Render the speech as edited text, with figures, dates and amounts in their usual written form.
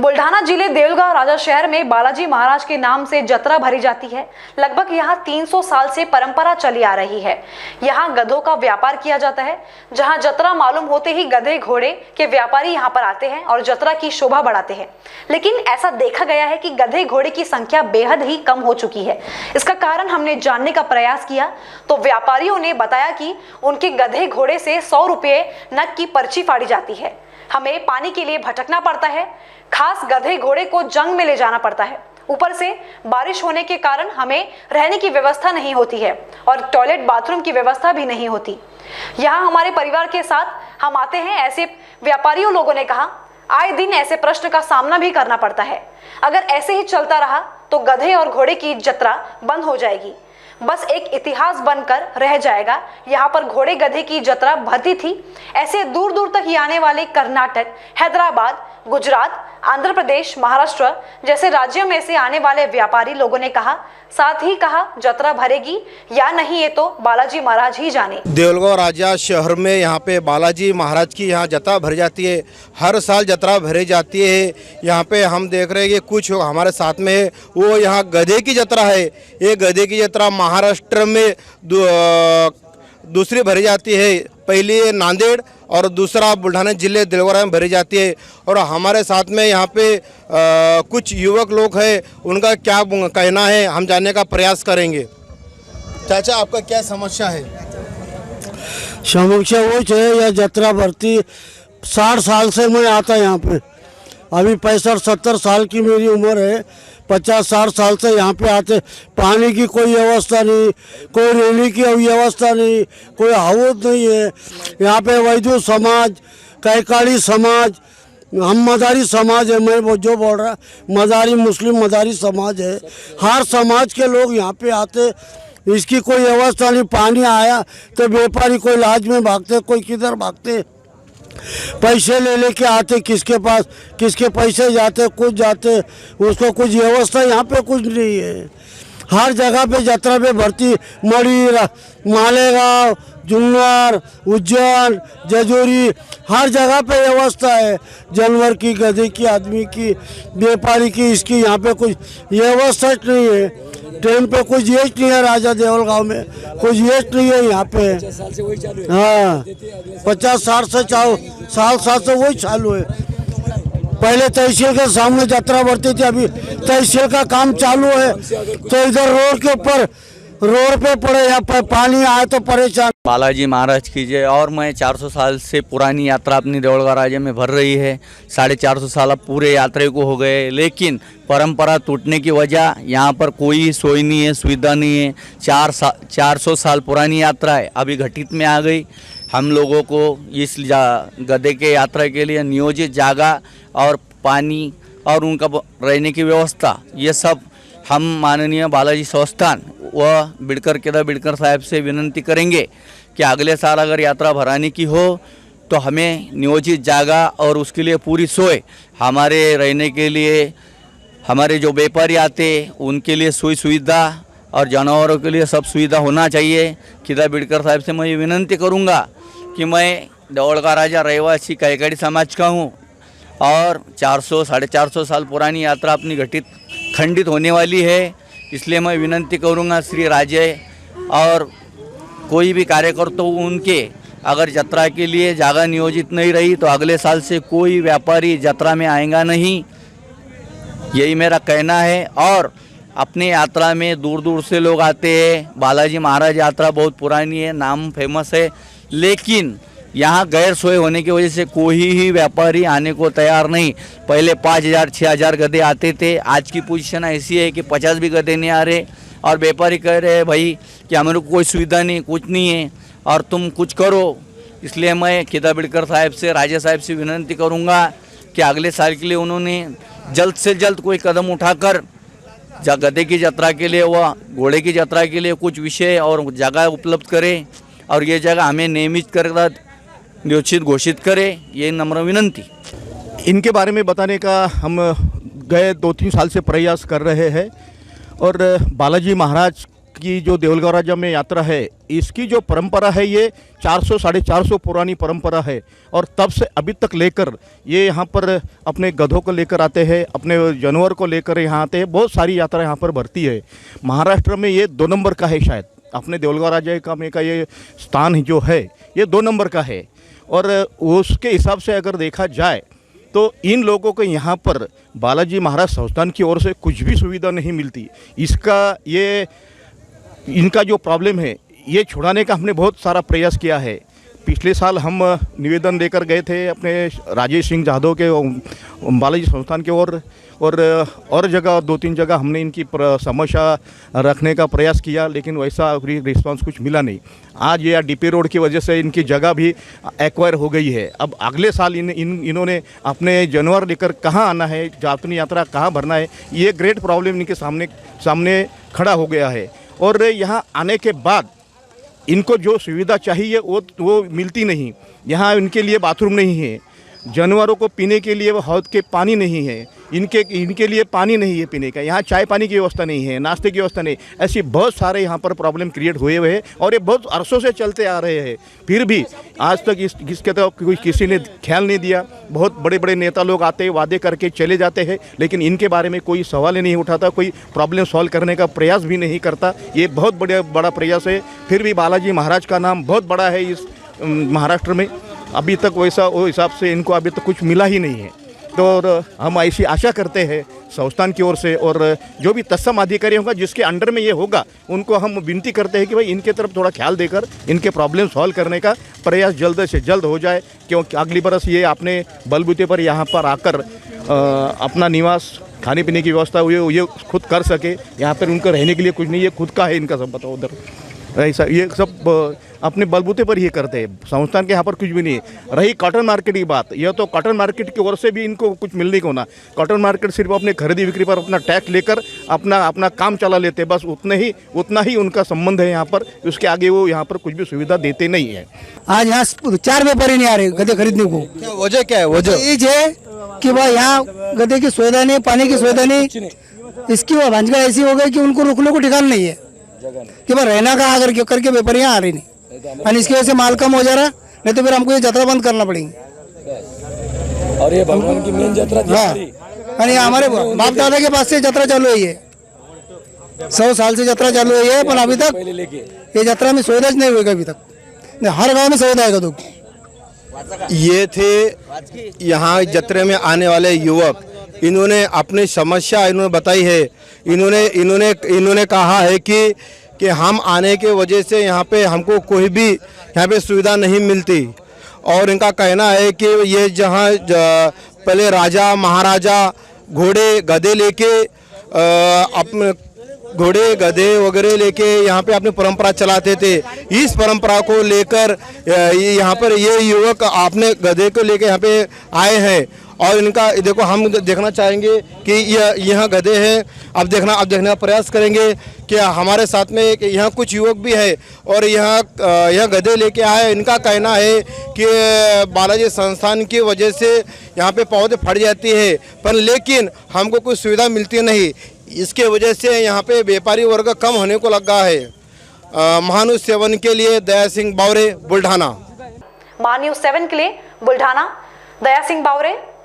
बुल्ढाना जिले देऊलगांव राजा शहर में बालाजी महाराज के नाम से जत्रा भरी जाती है। लगभग यहाँ 300 साल से परंपरा चली आ रही है। यहाँ गधों का व्यापार किया जाता है। जहाँ जत्रा मालूम होते ही गधे घोड़े के व्यापारी यहाँ पर आते हैं और जत्रा की शोभा बढ़ाते हैं। लेकिन ऐसा देखा गया है कि गधे घोड़े की संख्या बेहद ही कम हो चुकी है। इसका कारण हमने जानने का प्रयास किया तो व्यापारियों ने बताया कि उनके गधे घोड़े से 100 रुपये नग की पर्ची फाड़ी जाती है। हमें पानी के लिए भटकना पड़ता है। खास गधे घोड़े को जंग में ले जाना पड़ता है। ऊपर से बारिश होने के कारण हमें रहने की व्यवस्था नहीं होती है और टॉयलेट बाथरूम की व्यवस्था भी नहीं होती। यहाँ हमारे परिवार के साथ हम आते हैं। ऐसे व्यापारियों लोगों ने कहा आए दिन ऐसे प्रश्न का सामना भी करना पड़ता है। अगर ऐसे ही चलता रहा तो गधे और घोड़े की जत्रा बंद हो जाएगी, बस एक इतिहास बनकर रह जाएगा। यहाँ पर घोड़े गधे की जत्रा भरती थी। ऐसे दूर दूर तक ही आने वाले कर्नाटक, हैदराबाद, गुजरात, आंध्र प्रदेश, महाराष्ट्र जैसे राज्यों में से आने वाले व्यापारी लोगों ने कहा, साथ ही कहा जत्रा भरेगी या नहीं ये तो बालाजी महाराज ही जाने। देऊलगांव राजा शहर में यहाँ पे बालाजी महाराज की यहाँ जत्रा भरी जाती है। हर साल जत्रा भरी जाती है। यहाँ पे हम देख रहे हैं कि कुछ हमारे साथ में है, वो यहाँ गधे की जत्रा है। ये गधे की जत्रा महाराष्ट्र में दूसरी भरी जाती है। पहली नांदेड़ और दूसरा बुल्ढाना जिले देऊलगांव में भरी जाती है। और हमारे साथ में यहाँ पे कुछ युवक लोग हैं, उनका क्या कहना है हम जानने का प्रयास करेंगे। चाचा, आपका क्या समस्या है? समस्या वो है, यह जत्रा भरती 60 साल से मैं आता यहाँ पे। अभी 65-70 साल की मेरी उम्र है। 50-60 साल से यहाँ पे आते। पानी की कोई व्यवस्था नहीं, कोई रहने की व्यवस्था नहीं, कोई हवद नहीं है। यहाँ पे वैद्य समाज, कैकाड़ी समाज, हम मदारी समाज है। मैं वो जो बोल रहा मदारी, मुस्लिम मदारी समाज है। हर समाज के लोग यहाँ पे आते। इसकी कोई व्यवस्था नहीं। पानी आया तो व्यापारी कोई लाज में भागते, कोई किधर भागते, पैसे ले लेके आते। किसके पास किसके पैसे जाते, कुछ जाते, उसको कुछ व्यवस्था यहाँ पे कुछ नहीं है। हर जगह पे जत्रा पे भर्ती मड़ी, मालेगांव, जुन्नर, उज्जैन, जजोरी, हर जगह पे व्यवस्था है। जानवर की, गधे की, आदमी की, व्यापारी की, इसकी यहाँ पे कुछ व्यवस्था नहीं है। ट्रेन पे कुछ ये नहीं है। राजा देऊलगांव में कुछ ये नहीं है यहाँ पे। हाँ, 50-60 साल से वही चालू है। पहले तहसील के सामने जत्रा बढ़ती थी, अभी तहसील का काम चालू है तो इधर रोड के ऊपर रोड पे पड़े, यहाँ पर पानी आए तो परेशान। बालाजी महाराज की जय। और मैं 400 साल से पुरानी यात्रा अपनी देऊलगांव राज्य में भर रही है। 450 साल अब पूरे यात्रा को हो गए, लेकिन परंपरा टूटने की वजह यहाँ पर कोई सोई नहीं है, सुविधा नहीं है। 400 साल पुरानी यात्रा है, अभी घटित में आ गई। हम लोगों को इस गधे के यात्रा के लिए नियोजित जगह और पानी और उनका रहने की व्यवस्था, ये सब हम माननीय बालाजी संस्थान व बिडकर साहब से विनती करेंगे कि अगले साल अगर यात्रा भराने की हो तो हमें नियोजित जगह और उसके लिए पूरी सोए, हमारे रहने के लिए, हमारे जो व्यापारी आते उनके लिए सुविधा और जानवरों के लिए सब सुविधा होना चाहिए। खिदा बिडकर साहब से मैं ये विनती करूँगा कि मैं देऊलगांव राजा रहवासी कैकाड़ी समाज का हूँ और 400-450 साल पुरानी यात्रा अपनी खंडित होने वाली है। इसलिए मैं विनती करूंगा श्री राजे और कोई भी कार्यकर्ता उनके, अगर जत्रा के लिए जगह नियोजित नहीं रही तो अगले साल से कोई व्यापारी जत्रा में आएगा नहीं, यही मेरा कहना है। और अपने यात्रा में दूर दूर से लोग आते हैं। बालाजी महाराज यात्रा बहुत पुरानी है, नाम फेमस है, लेकिन यहाँ गैर सोए होने की वजह से कोई ही व्यापारी आने को तैयार नहीं। पहले 5000-6000 गधे आते थे, आज की पोजीशन ऐसी है कि 50 भी गधे नहीं आ रहे और व्यापारी कह रहे हैं भाई कि हमारे को कोई सुविधा नहीं, कुछ नहीं है और तुम कुछ करो। इसलिए मैं खिदा बिडकर साहब से, राजा साहब से विनती करूँगा कि अगले साल के लिए उन्होंने जल्द से जल्द कोई कदम उठाकर गधे की यात्रा के लिए व घोड़े की यात्रा के लिए कुछ विषय और जगह उपलब्ध करें और ये जगह हमें नियमित कर नियोजित घोषित करें, ये नम्र विनंती। इनके बारे में बताने का हम गए 2-3 साल से प्रयास कर रहे हैं और बालाजी महाराज की जो देवलगांव राजा में यात्रा है, इसकी जो परंपरा है ये 400 450 पुरानी परंपरा है। और तब से अभी तक लेकर ये यहाँ पर अपने गधों को लेकर आते हैं, अपने जानवर को लेकर यहाँ आते हैं। बहुत सारी यात्रा यहाँ पर भरती है। महाराष्ट्र में ये 2 नंबर का है शायद, अपने देवलगांव राजा का ये स्थान जो है ये 2 नंबर का है। और उसके हिसाब से अगर देखा जाए तो इन लोगों को यहाँ पर बालाजी महाराज संस्थान की ओर से कुछ भी सुविधा नहीं मिलती। इनका जो प्रॉब्लम है ये छुड़ाने का हमने बहुत सारा प्रयास किया है। पिछले साल हम निवेदन लेकर गए थे अपने राजेश सिंह जाधव के बालाजी संस्थान के और जगह 2-3 जगह हमने इनकी समस्या रखने का प्रयास किया, लेकिन वैसा रिस्पांस कुछ मिला नहीं। आज ये डीपी रोड की वजह से इनकी जगह भी एक्वायर हो गई है। अब अगले साल इन्होंने अपने जानवर लेकर कहाँ आना है, अपनी यात्रा कहाँ भरना है, ये ग्रेट प्रॉब्लम इनके सामने खड़ा हो गया है। और यहाँ आने के बाद इनको जो सुविधा चाहिए वो मिलती नहीं। यहाँ इनके लिए बाथरूम नहीं है, जानवरों को पीने के लिए हौद के पानी नहीं है, इनके लिए पानी नहीं है पीने का, यहाँ चाय पानी की व्यवस्था नहीं है, नाश्ते की व्यवस्था नहीं। ऐसी बहुत सारे यहाँ पर प्रॉब्लम क्रिएट हुए हुए हैं और ये बहुत अरसों से चलते आ रहे हैं। फिर भी आज तक इसके तो किसी ने ख्याल नहीं दिया। बहुत बड़े बड़े नेता लोग आते वादे करके चले जाते हैं, लेकिन इनके बारे में कोई सवाल ही नहीं उठाता, कोई प्रॉब्लम सॉल्व करने का प्रयास भी नहीं करता। ये बहुत बड़ा प्रयास है। फिर भी बालाजी महाराज का नाम बहुत बड़ा है इस महाराष्ट्र में। अभी तक वैसा वो हिसाब से इनको अभी तक कुछ मिला ही नहीं है। तो हम ऐसी आशा करते हैं संस्थान की ओर से, और जो भी तत्सम अधिकारी होगा जिसके अंडर में ये होगा उनको हम विनती करते हैं कि भाई इनके तरफ थोड़ा ख्याल देकर इनके प्रॉब्लम सॉल्व करने का प्रयास जल्द से जल्द हो जाए, क्योंकि अगली बरस ये अपने बलबूते पर यहाँ पर आकर अपना निवास, खाने पीने की व्यवस्था ये खुद कर सके। यहाँ पर उनको रहने के लिए कुछ नहीं, ये खुद का है इनका सब बताओ उधर। ऐसा ये सब अपने बलबूते पर ही करते हैं। संस्थान के यहाँ पर कुछ भी नहीं है। रही कॉटन मार्केट की बात, यह तो कॉटन मार्केट की ओर से भी इनको कुछ मिलने को ना। कॉटन मार्केट सिर्फ अपने खरीदी बिक्री पर अपना टैक्स लेकर अपना काम चला लेते, बस उतना ही उनका संबंध है यहाँ पर। उसके आगे वो यहाँ पर कुछ भी सुविधा देते नहीं है। आज यहाँ 4 व्यापारी नहीं आ रहे गधे खरीदने को। क्या वजह क्या है? वजह ये है कि भाई यहाँ गधे की सुविधा नहीं, पानी की सुविधा नहीं। इसकी भांजगा ऐसी हो गई कि उनको रुकने को ठिकाना नहीं है कि भाई रहना कहाँ करके व्यापारी यहाँ आ रही नहीं। और इसकी वजह से माल कम हो जा रहा, नहीं तो फिर हमको ये यात्रा बंद करना पड़ेगी। और ये भगवान की मेन यात्रा थी। हाँ, और हमारे बाप दादा के पास से यात्रा चालू हुई है, 100 साल से यात्रा चालू हुई है, पर अभी तक ये यात्रा में सुविधा नहीं हुई अभी तक। हर गाँव में सुविधा है गधों की। ये थे यहाँ जत्रे में आने वाले युवक। इन्होंने अपनी समस्या इन्होंने बताई है। इन्होंने कहा है कि हम आने के वजह से यहाँ पे हमको कोई भी यहाँ पे सुविधा नहीं मिलती। और इनका कहना है कि ये जहाँ पहले राजा महाराजा घोड़े गधे लेके अपने घोड़े गधे वगैरह लेके यहाँ पे अपनी परंपरा चलाते थे। इस परंपरा को लेकर यहाँ पर ये युवक अपने गधे को लेके यहाँ पे आए हैं। और इनका देखो, हम देखना चाहेंगे कि यहाँ गधे हैं। अब देखने का प्रयास करेंगे कि हमारे साथ में यहाँ कुछ युवक भी है और यहाँ गधे लेके आए। इनका कहना है कि बालाजी संस्थान की वजह से यहाँ पे पौधे फट जाती है, पर लेकिन हमको कुछ सुविधा मिलती नहीं। इसके वजह से यहाँ पे व्यापारी वर्ग कम होने को लगा है। महान्यूज़ 7 के लिए दया सिंह बावरे, बुल्ढाना। महान्यूज़ 7 के लिए बुल्ढाना, दया सिंह बावरे।